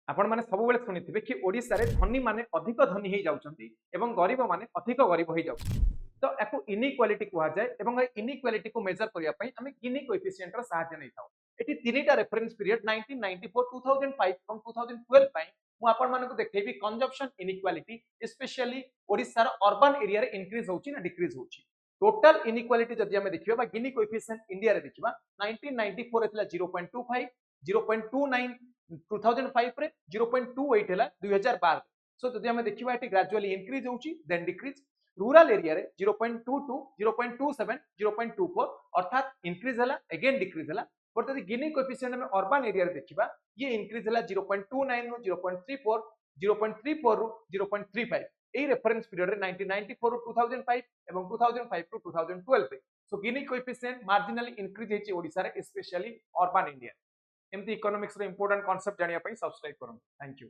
आपण माने सब बेले सुनिथिबे कि ओडिसा रे धनी माने अधिक धनी हे जाउछंती एवं गरीब माने अधिक गरीब हे जाउछंती। तो याकू इनइक्वालिटी कुहा जाय एवं इनइक्वालिटी को मेजर करिया पई हमें गिनी कोएफिशिएंट रा सहायता नै थाउ। एटी तीनटा रेफरेंस पीरियड 1994 2005 एवं 2012 पई मु आपण मानको देखैबी कंजप्शन इनइक्वालिटी स्पेशली ओडिसा रा अर्बन एरिया रे इंक्रीज होउची ना डिक्रीज होउची। टोटल इनइक्वालिटी जदि हमें देखिबा बा गिनी कोएफिशिएंट इंडिया रे देखिबा 1994 एतला 0.25 0.29 2005 रे 0.28 है 2012 सो जदि हमें देखिबा एटी ग्रेजुअली इंक्रीज होउची देन डिक्रीज रूरल एरिया रे 0.22 0.27 0.24 अर्थात इंक्रीज हला अगेन डिक्रीज हला बट यदि गिनी कोएफिशिएंट में अर्बन एरिया रे देखिबा ये इंक्रीज हला 0.29 रो 0.34 0.34 रो 0.35 एई रेफरेंस पीरियड रे 1994 रो 2005 एवं 2005 रो 2012 पे सो गिनी कोएफिशिएंट मार्जिनली इंक्रीज हेची ओडिसा रे स्पेशली अर्बन इंडिया एमती इकोनॉमिक्स रो इंपोर्टेंट कांसेप्ट जानिया पई सब्सक्राइब करन थैंक यू।